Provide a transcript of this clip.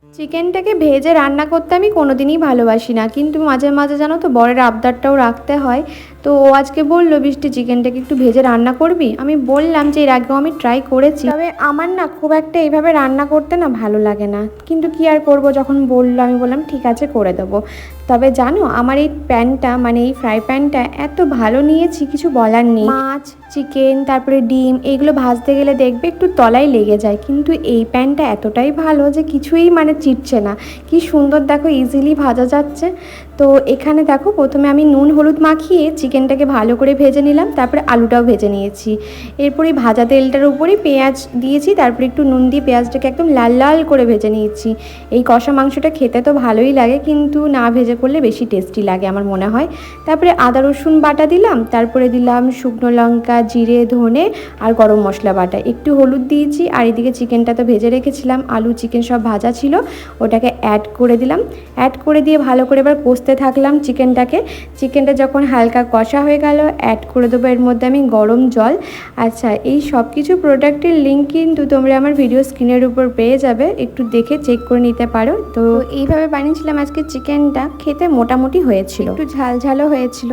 চিকেনটাকে ভেজে রান্না করতে আমি কোনোদিনই ভালোবাসি না, কিন্তু মাঝে মাঝে জানো তো বরের আবদারটাও রাখতে হয়। তো ও আজকে বললো, বৃষ্টি চিকেনটাকে একটু ভেজে রান্না করবি। আমি বললাম যে এর আগেও আমি ট্রাই করেছি, তবে আমার না খুব একটা এইভাবে রান্না করতে না ভালো লাগে না, কিন্তু কি আর করব, যখন বললো আমি বললাম ঠিক আছে করে দেবো। তবে জানো আমার এই প্যানটা, মানে এই ফ্রাই প্যানটা এত ভালো নিয়েছি কিছু বলার নেই। মাছ, চিকেন, তারপরে ডিম, এইগুলো ভাজতে গেলে দেখবে একটু তলায় লেগে যায়, কিন্তু এই প্যানটা এতটাই ভালো যে কিছুই মানে চিটছে না। কি সুন্দর দেখো, ইজিলি ভাজা যাচ্ছে। তো এখানে দেখো প্রথমে আমি নুন হলুদ মাখিয়ে চিকেনটাকে ভালো করে ভেজে নিলাম, তারপরে আলুটাও ভেজে নিয়েছি। এরপরে ভাজা তেলটার উপরে পেঁয়াজ দিয়েছি, তারপরে একটু নুন দিয়ে পেঁয়াজটাকে একদম লাল লাল করে ভেজে নিয়েছি। এই কষা মাংসটা খেতে তো ভালোই লাগে, কিন্তু না ভেজে করলে বেশি টেস্টি লাগে আমার মনে হয়। তারপরে আদা রসুন বাটা দিলাম, তারপরে দিলাম শুকনো লঙ্কা, জিরে, ধনে আর গরম মশলা বাটা, একটু হলুদ দিয়েছি। আর এদিকে চিকেনটা তো ভেজে রেখেছিলাম, আলু চিকেন সব ভাজা ছিল, ওটাকে অ্যাড করে দিলাম। অ্যাড করে দিয়ে ভালো করে এবার কষতে থাকলাম চিকেনটাকে। চিকেনটা যখন হালকা কষা হয়ে গেল, অ্যাড করে দেবো এর মধ্যে আমি গরম জল। আচ্ছা, এই সব কিছু প্রোডাক্টের লিঙ্ক কিন্তু তোমরা আমার ভিডিও স্ক্রিনের উপর পেয়ে যাবে, একটু দেখে চেক করে নিতে পারো। তো এইভাবে বানিয়েছিলাম আজকে চিকেনটা, খেতে মোটামুটি হয়েছিল, একটু ঝাল ঝালও হয়েছিল।